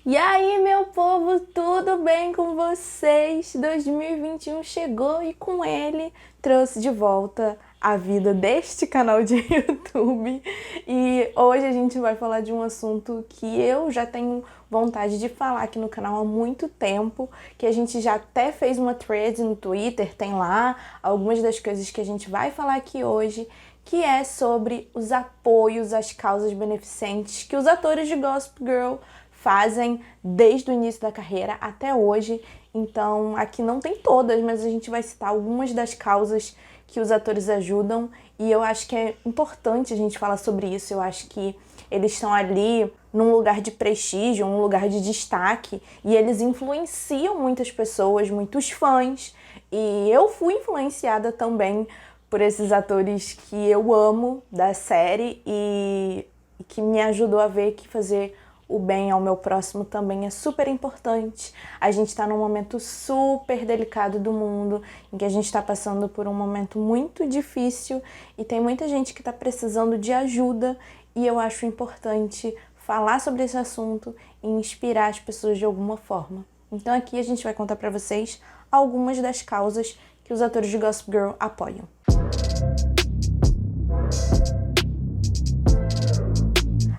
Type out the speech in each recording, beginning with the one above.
E aí, meu povo, tudo bem com vocês? 2021 chegou e com ele trouxe de volta a vida deste canal de YouTube. E hoje a gente vai falar de um assunto que eu já tenho vontade de falar aqui no canal há muito tempo, que a gente já até fez uma thread no Twitter, tem lá algumas das coisas que a gente vai falar aqui hoje, que é sobre os apoios às causas beneficentes que os atores de Gossip Girl fazem desde o início da carreira até hoje. Então aqui não tem todas, mas a gente vai citar algumas das causas que os atores ajudam e eu acho que é importante a gente falar sobre isso. Eu acho que eles estão ali num lugar de prestígio, um lugar de destaque e eles influenciam muitas pessoas, muitos fãs, e eu fui influenciada também por esses atores que eu amo da série e que me ajudou a ver que fazer o bem ao meu próximo também é super importante. A gente está num momento super delicado do mundo, em que a gente está passando por um momento muito difícil e tem muita gente que está precisando de ajuda e eu acho importante falar sobre esse assunto e inspirar as pessoas de alguma forma. Então aqui a gente vai contar para vocês algumas das causas que os atores de Gossip Girl apoiam.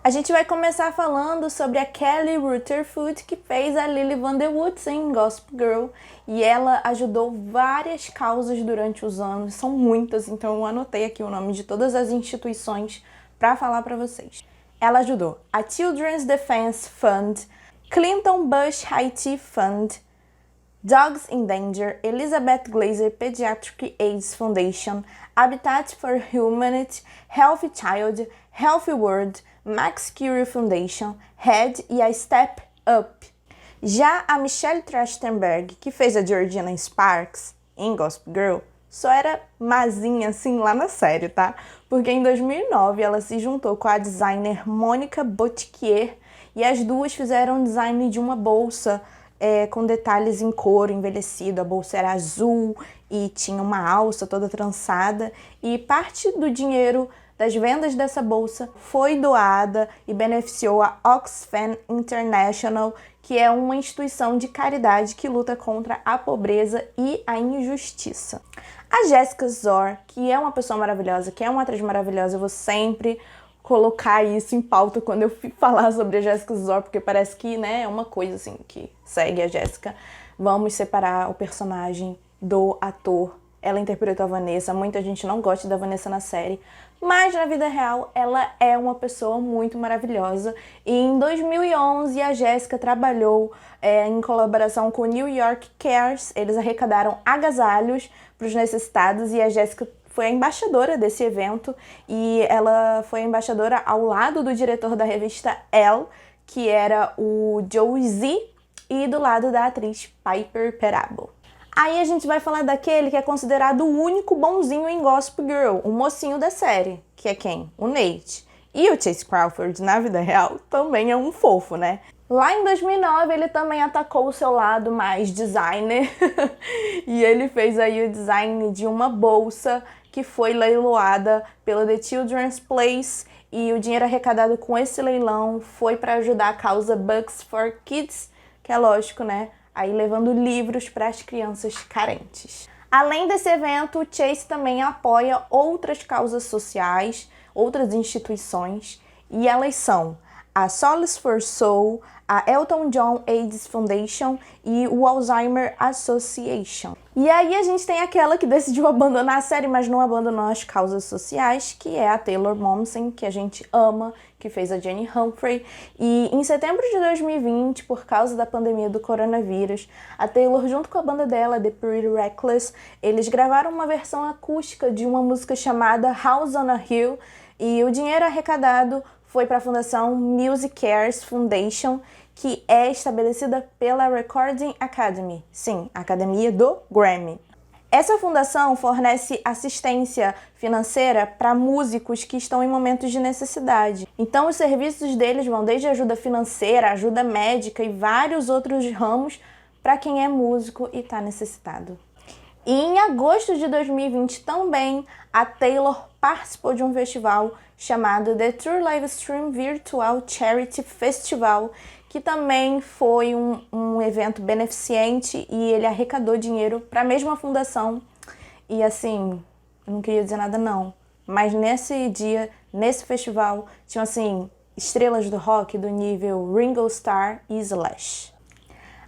A gente vai começar falando sobre a Kelly Rutherford, que fez a Lily Vanderwood em Gossip Girl, e ela ajudou várias causas durante os anos, são muitas, então eu anotei aqui o nome de todas as instituições para falar para vocês. Ela ajudou a Children's Defense Fund, Clinton Bush Haiti Fund, Dogs in Danger, Elizabeth Glaser Pediatric AIDS Foundation, Habitat for Humanity, Healthy Child, Healthy World, Max Curie Foundation, HEAD e a Step Up. Já a Michelle Trachtenberg, que fez a Georgina Sparks em Gossip Girl, só era mazinha assim lá na série, tá? Porque em 2009 ela se juntou com a designer Monica Botiquier e as duas fizeram um design de uma bolsa com detalhes em couro envelhecido. A bolsa era azul e tinha uma alça toda trançada e parte do dinheiro das vendas dessa bolsa foi doada e beneficiou a Oxfam International, que é uma instituição de caridade que luta contra a pobreza e a injustiça. A Jessica Zor, que é uma pessoa maravilhosa, que é uma atriz maravilhosa, eu vou sempre colocar isso em pauta quando eu falar sobre a Jessica Zor, porque parece que, né, é uma coisa assim que segue a Jessica. Vamos separar o personagem do ator. Ela interpretou a Vanessa, muita gente não gosta da Vanessa na série, mas na vida real ela é uma pessoa muito maravilhosa. E em 2011 a Jessica trabalhou em colaboração com o New York Cares. Eles arrecadaram agasalhos para os necessitados e a Jessica foi a embaixadora desse evento e ela foi a embaixadora ao lado do diretor da revista Elle, que era o Joe Z, e do lado da atriz Piper Perabo. Aí a gente vai falar daquele que é considerado o único bonzinho em Gossip Girl, o mocinho da série, que é quem? O Nate. E o Chase Crawford, na vida real, também é um fofo, né? Lá em 2009 ele também atacou o seu lado mais designer e ele fez aí o design de uma bolsa que foi leiloada pela The Children's Place e o dinheiro arrecadado com esse leilão foi para ajudar a causa Books for Kids, que é lógico, né? Aí levando livros para as crianças carentes. Além desse evento, o Chase também apoia outras causas sociais, outras instituições, e elas são a Solace for Soul, a Elton John AIDS Foundation e o Alzheimer Association. E aí a gente tem aquela que decidiu abandonar a série, mas não abandonou as causas sociais, que é a Taylor Momsen, que a gente ama, que fez a Jenny Humphrey. E em setembro de 2020, por causa da pandemia do coronavírus, a Taylor, junto com a banda dela, The Pretty Reckless, eles gravaram uma versão acústica de uma música chamada House on a Hill, e o dinheiro arrecadado foi para a fundação Music Cares Foundation, que é estabelecida pela Recording Academy, sim, a academia do Grammy. Essa fundação fornece assistência financeira para músicos que estão em momentos de necessidade. Então os serviços deles vão desde ajuda financeira, ajuda médica e vários outros ramos para quem é músico e está necessitado. E em agosto de 2020 também, a Taylor participou de um festival chamado The True Livestream Virtual Charity Festival, que também foi um evento beneficente e ele arrecadou dinheiro para a mesma fundação. E assim, eu não queria dizer nada não, mas nesse dia, nesse festival, tinham assim, estrelas do rock do nível Ringo Starr e Slash.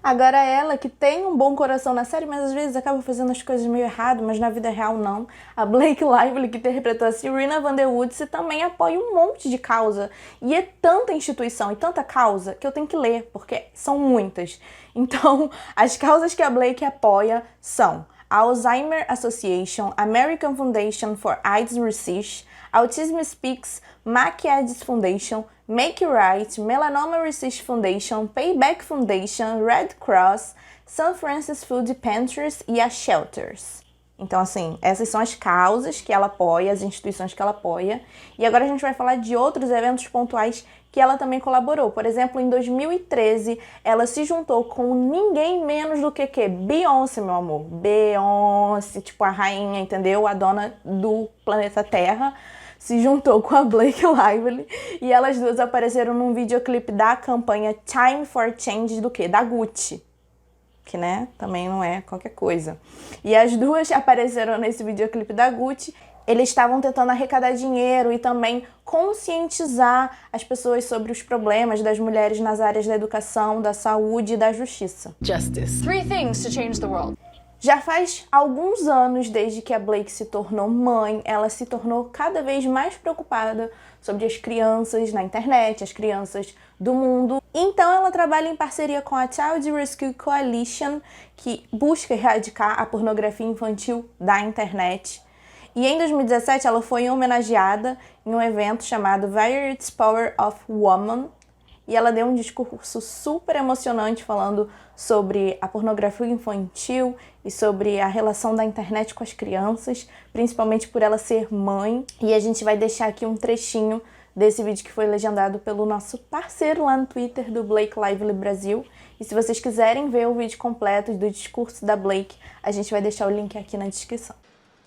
Agora ela, que tem um bom coração na série, mas às vezes acaba fazendo as coisas meio errado, mas na vida real não. A Blake Lively, que interpretou a Serena Van Der Woodse, também apoia um monte de causa. E é tanta instituição e tanta causa que eu tenho que ler, porque são muitas. Então, as causas que a Blake apoia são a Alzheimer Association, American Foundation for AIDS Research, Autism Speaks, MAC-AIDS Foundation, Make It Right, Melanoma Research Foundation, Payback Foundation, Red Cross, San Francisco Food Pantries e a Shelters. Então, assim, essas são as causas que ela apoia, as instituições que ela apoia. E agora a gente vai falar de outros eventos pontuais que ela também colaborou. Por exemplo, em 2013, ela se juntou com ninguém menos do que Beyoncé, meu amor. Beyoncé, tipo a rainha, entendeu? A dona do planeta Terra. Se juntou com a Blake Lively e elas duas apareceram num videoclipe da campanha Time for Change do quê? Da Gucci. Que, né, também não é qualquer coisa. E as duas apareceram nesse videoclipe da Gucci. Eles estavam tentando arrecadar dinheiro e também conscientizar as pessoas sobre os problemas das mulheres nas áreas da educação, da saúde e da justiça. Justice. 3 things to change the world. Já faz alguns anos desde que a Blake se tornou mãe, ela se tornou cada vez mais preocupada sobre as crianças na internet, as crianças do mundo. Então ela trabalha em parceria com a Child Rescue Coalition, que busca erradicar a pornografia infantil da internet. E em 2017 ela foi homenageada em um evento chamado Variety Power of Woman, e ela deu um discurso super emocionante falando sobre a pornografia infantil e sobre a relação da internet com as crianças, principalmente por ela ser mãe. E a gente vai deixar aqui um trechinho desse vídeo que foi legendado pelo nosso parceiro lá no Twitter do Blake Lively Brasil. E se vocês quiserem ver o vídeo completo do discurso da Blake, a gente vai deixar o link aqui na descrição.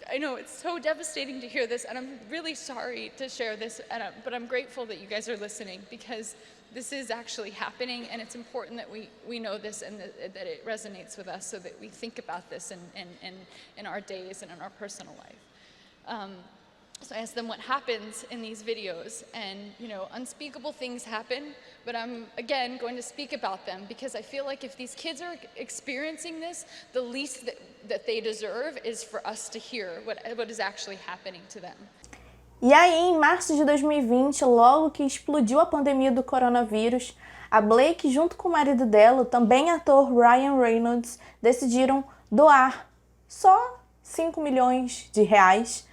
I know it's so devastating to hear this, and I'm really sorry to share this, but I'm grateful that you guys are listening, because this is actually happening, and it's important that we know this and that it resonates with us, so that we think about this in our days and in our personal life. So I asked them what happens in these videos, and unspeakable things happen, but I'm again going to speak about them because I feel like if these kids are experiencing this, the least that they deserve is for us to hear what is actually happening to them. E aí, em março de 2020, logo que explodiu a pandemia do coronavírus, a Blake, junto com o marido dela, também ator Ryan Reynolds, decidiram doar só 5 milhões de reais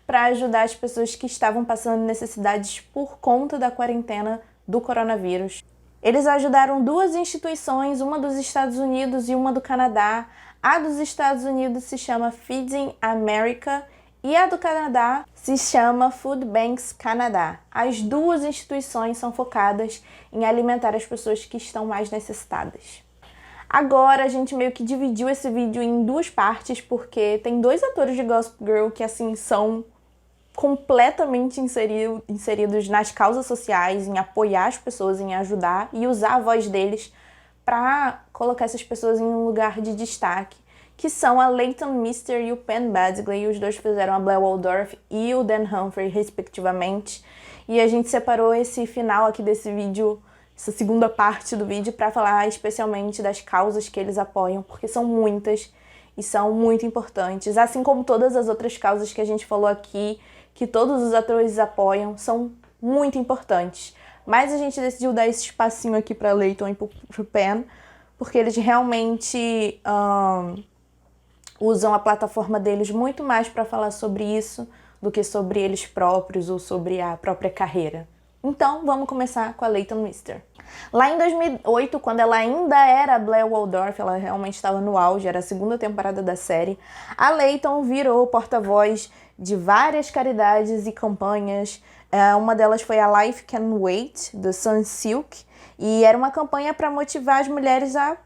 para ajudar as pessoas que estavam passando necessidades por conta da quarentena do coronavírus. Eles ajudaram 2 instituições, uma dos Estados Unidos e uma do Canadá. A dos Estados Unidos se chama Feeding America e a do Canadá se chama Food Banks Canada. As 2 instituições são focadas em alimentar as pessoas que estão mais necessitadas. Agora a gente meio que dividiu esse vídeo em 2 partes, porque tem 2 atores de Gossip Girl que assim são completamente inseridos nas causas sociais, em apoiar as pessoas, em ajudar e usar a voz deles para colocar essas pessoas em um lugar de destaque, que são a Leighton Meester e o Penn Badgley. Os 2 fizeram a Blair Waldorf e o Dan Humphrey, respectivamente. E a gente separou esse final aqui desse vídeo, essa segunda parte do vídeo, para falar especialmente das causas que eles apoiam, porque são muitas e são muito importantes, assim como todas as outras causas que a gente falou aqui, que todos os atores apoiam, são muito importantes. Mas a gente decidiu dar esse espacinho aqui para Leighton e para o Penn, porque eles realmente usam a plataforma deles muito mais para falar sobre isso do que sobre eles próprios ou sobre a própria carreira. Então, vamos começar com a Leighton Meester. Lá em 2008, quando ela ainda era a Blair Waldorf, ela realmente estava no auge, era a 2ª temporada da série, a Leighton virou porta-voz de várias caridades e campanhas. Uma delas foi a Life Can Wait, do Sunsilk, e era uma campanha para motivar as mulheres a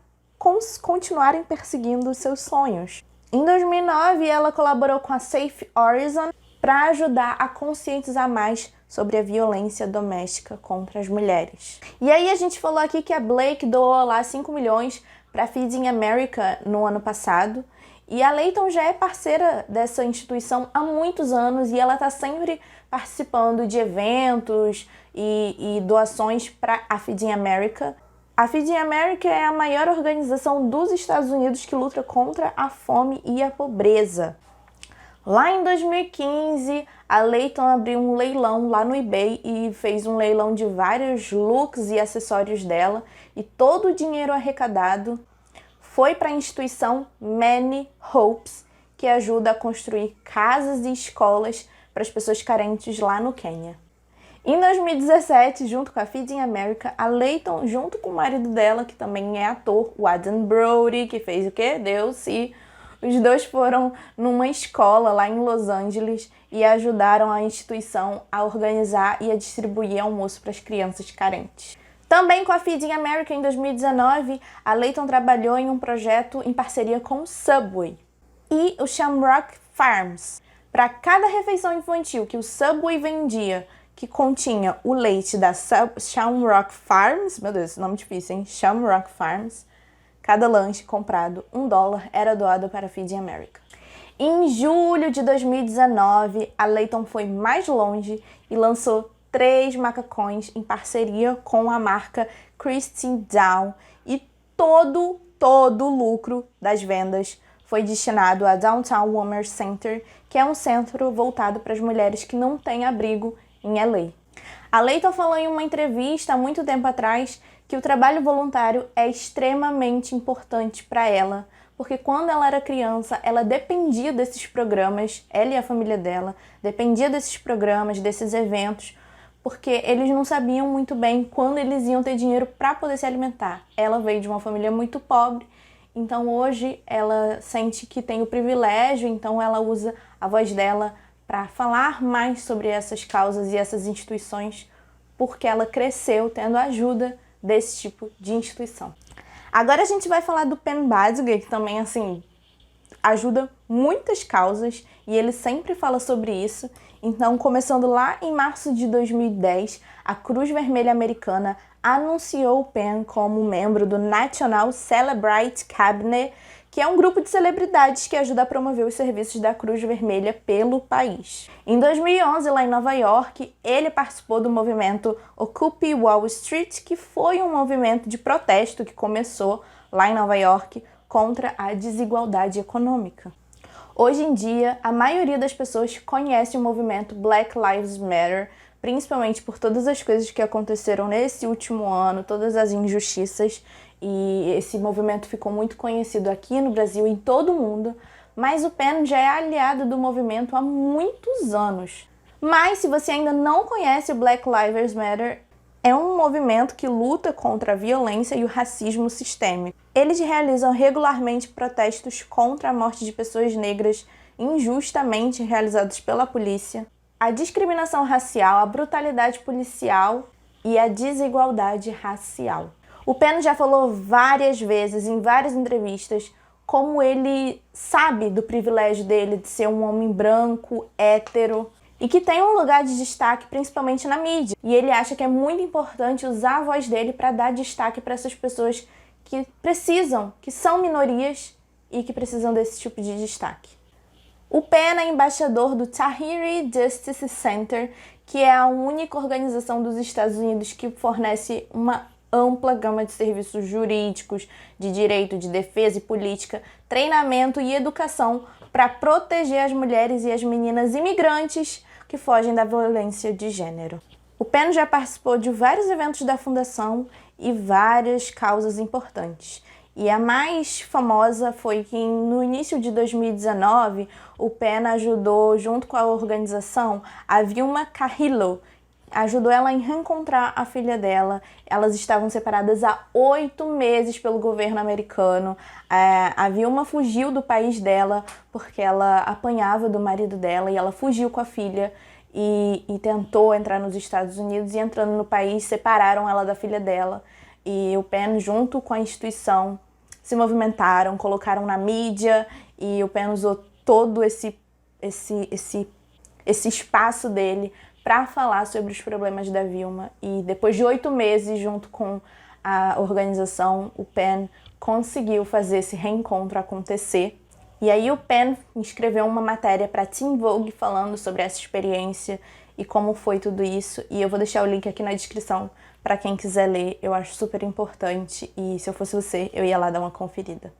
continuarem perseguindo seus sonhos. Em 2009, ela colaborou com a Safe Horizon para ajudar a conscientizar mais sobre a violência doméstica contra as mulheres. E aí a gente falou aqui que a Blake doou lá 5 milhões para Feeding America no ano passado. E a Layton já é parceira dessa instituição há muitos anos e ela está sempre participando de eventos e doações para a Feeding America. A Feeding America é a maior organização dos Estados Unidos que luta contra a fome e a pobreza. Lá em 2015, a Layton abriu um leilão lá no eBay e fez um leilão de vários looks e acessórios dela, e todo o dinheiro arrecadado foi para a instituição Many Hopes, que ajuda a construir casas e escolas para as pessoas carentes lá no Quênia. Em 2017, junto com a Feeding America, a Layton, junto com o marido dela, que também é ator, o Adam Brody, que fez o quê? Deu-se. Os dois foram numa escola lá em Los Angeles e ajudaram a instituição a organizar e a distribuir almoço para as crianças carentes. Também com a Feeding America, em 2019, a Layton trabalhou em um projeto em parceria com o Subway e o Shamrock Farms. Para cada refeição infantil que o Subway vendia, que continha o leite da Shamrock Farms, meu Deus, esse nome é difícil, hein? Shamrock Farms, cada lanche comprado, $1 era doado para a Feeding America. Em julho de 2019, a Layton foi mais longe e lançou 3 macacões em parceria com a marca Christy Down e todo o lucro das vendas foi destinado a Downtown Women's Center, que é um centro voltado para as mulheres que não têm abrigo em LA. A Layton falou em uma entrevista há muito tempo atrás que o trabalho voluntário é extremamente importante para ela, porque quando ela era criança, ela dependia desses programas, ela e a família dela, dependia desses programas, desses eventos, porque eles não sabiam muito bem quando eles iam ter dinheiro para poder se alimentar. Ela veio de uma família muito pobre, então hoje ela sente que tem o privilégio, então ela usa a voz dela para falar mais sobre essas causas e essas instituições, porque ela cresceu tendo a ajuda desse tipo de instituição. Agora a gente vai falar do Penn Badger, que também, assim, ajuda muitas causas e ele sempre fala sobre isso. Então, começando lá em março de 2010, a Cruz Vermelha Americana anunciou o Penn como membro do National Celebrity Cabinet, que é um grupo de celebridades que ajuda a promover os serviços da Cruz Vermelha pelo país. Em 2011, lá em Nova York, ele participou do movimento Occupy Wall Street, que foi um movimento de protesto que começou lá em Nova York contra a desigualdade econômica. Hoje em dia, a maioria das pessoas conhece o movimento Black Lives Matter, principalmente por todas as coisas que aconteceram nesse último ano, todas as injustiças, e esse movimento ficou muito conhecido aqui no Brasil e em todo o mundo, mas o Penn já é aliado do movimento há muitos anos. Mas se você ainda não conhece o Black Lives Matter, é um movimento que luta contra a violência e o racismo sistêmico. Eles realizam regularmente protestos contra a morte de pessoas negras injustamente realizados pela polícia, a discriminação racial, a brutalidade policial e a desigualdade racial. O Penn já falou várias vezes, em várias entrevistas, como ele sabe do privilégio dele de ser um homem branco, hétero, e que tem um lugar de destaque principalmente na mídia. E ele acha que é muito importante usar a voz dele para dar destaque para essas pessoas que precisam, que são minorias e que precisam desse tipo de destaque. O Penn é embaixador do Tahrir Justice Center, que é a única organização dos Estados Unidos que fornece uma ampla gama de serviços jurídicos, de direito, de defesa e política, treinamento e educação para proteger as mulheres e as meninas imigrantes que fogem da violência de gênero. O Penn já participou de vários eventos da fundação e várias causas importantes. E a mais famosa foi que no início de 2019, o Penn ajudou, junto com a organização, a Vilma Carrillo, ajudou ela a reencontrar a filha dela. Elas estavam separadas há 8 meses pelo governo americano. A Vilma fugiu do país dela porque ela apanhava do marido dela e ela fugiu com a filha e tentou entrar nos Estados Unidos, e entrando no país separaram ela da filha dela. E o Penn, junto com a instituição, se movimentaram, colocaram na mídia, e o Penn usou todo esse espaço dele para falar sobre os problemas da Vilma. E depois de 8 meses, junto com a organização, o PEN conseguiu fazer esse reencontro acontecer. E aí o PEN escreveu uma matéria para Teen Vogue falando sobre essa experiência e como foi tudo isso. E eu vou deixar o link aqui na descrição para quem quiser ler. Eu acho super importante e se eu fosse você, eu ia lá dar uma conferida.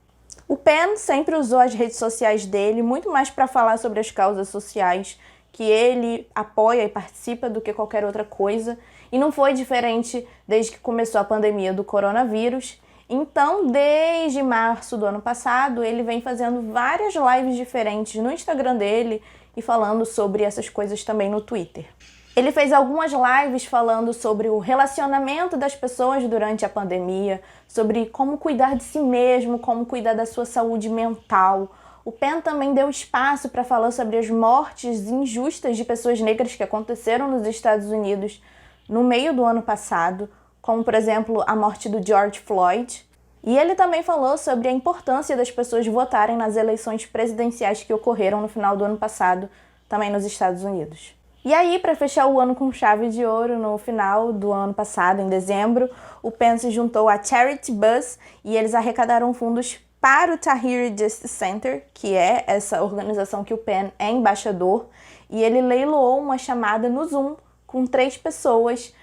O PEN sempre usou as redes sociais dele muito mais para falar sobre as causas sociais que ele apoia e participa do que qualquer outra coisa. E não foi diferente desde que começou a pandemia do coronavírus. Então, desde março do ano passado, ele vem fazendo várias lives diferentes no Instagram dele e falando sobre essas coisas também no Twitter. Ele fez algumas lives falando sobre o relacionamento das pessoas durante a pandemia, sobre como cuidar de si mesmo, como cuidar da sua saúde mental. O PEN também deu espaço para falar sobre as mortes injustas de pessoas negras que aconteceram nos Estados Unidos no meio do ano passado, como, por exemplo, a morte do George Floyd. E ele também falou sobre a importância das pessoas votarem nas eleições presidenciais que ocorreram no final do ano passado, também nos Estados Unidos. E aí, para fechar o ano com chave de ouro, no final do ano passado, em dezembro, o PEN se juntou à Charity Bus e eles arrecadaram fundos para o Tahrir Justice Center, que é essa organização que o PEN é embaixador, e ele leiloou uma chamada no Zoom com 3 pessoas,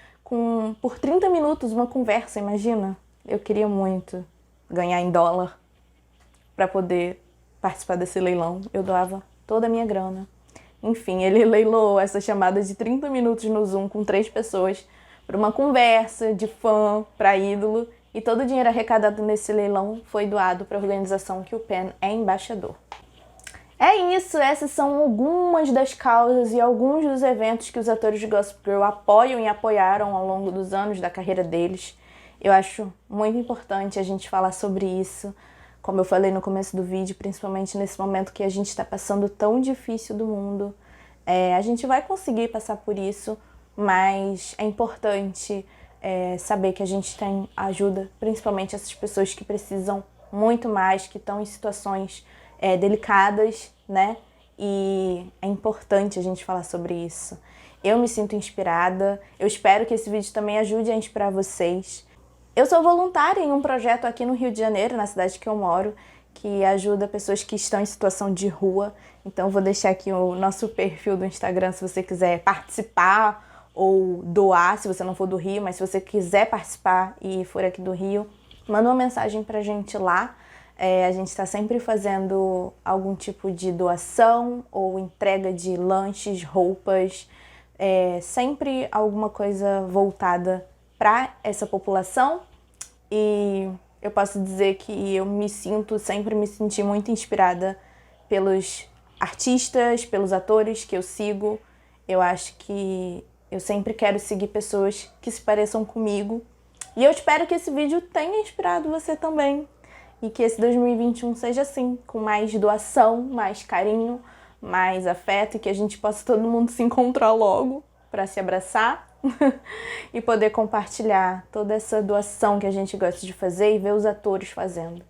por 30 minutos, uma conversa, imagina? Eu queria muito ganhar em dólar para poder participar desse leilão. Eu doava toda a minha grana. Enfim, ele leiloou essa chamada de 30 minutos no Zoom com 3 pessoas para uma conversa de fã para ídolo e todo o dinheiro arrecadado nesse leilão foi doado para a organização que o PEN é embaixador. É isso, essas são algumas das causas e alguns dos eventos que os atores de Gossip Girl apoiam e apoiaram ao longo dos anos da carreira deles. Eu acho muito importante a gente falar sobre isso, como eu falei no começo do vídeo, principalmente nesse momento que a gente está passando tão difícil do mundo. A gente vai conseguir passar por isso, mas é importante saber que a gente tem ajuda, principalmente essas pessoas que precisam muito mais, que estão em situações delicadas, né? E é importante a gente falar sobre isso. Eu me sinto inspirada, eu espero que esse vídeo também ajude a inspirar vocês. Eu sou voluntária em um projeto aqui no Rio de Janeiro, na cidade que eu moro, que ajuda pessoas que estão em situação de rua. Então vou deixar aqui o nosso perfil do Instagram se você quiser participar ou doar, se você não for do Rio, mas se você quiser participar e for aqui do Rio, manda uma mensagem pra gente lá. A gente está sempre fazendo algum tipo de doação ou entrega de lanches, roupas, sempre alguma coisa voltada para essa população. E eu posso dizer que eu sempre me senti muito inspirada pelos artistas, pelos atores que eu sigo. Eu acho que eu sempre quero seguir pessoas que se pareçam comigo. E eu espero que esse vídeo tenha inspirado você também. E que esse 2021 seja assim, com mais doação, mais carinho, mais afeto, e que a gente possa todo mundo se encontrar logo para se abraçar e poder compartilhar toda essa doação que a gente gosta de fazer e ver os atores fazendo.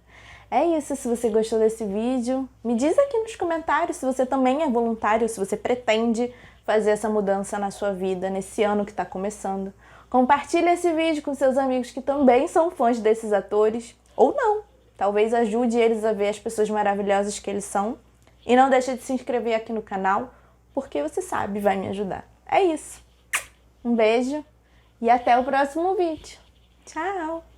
É isso, se você gostou desse vídeo, me diz aqui nos comentários se você também é voluntário, se você pretende fazer essa mudança na sua vida nesse ano que está começando. Compartilhe esse vídeo com seus amigos que também são fãs desses atores, ou não. Talvez ajude eles a ver as pessoas maravilhosas que eles são. E não deixe de se inscrever aqui no canal, porque você sabe, vai me ajudar. É isso. Um beijo e até o próximo vídeo. Tchau!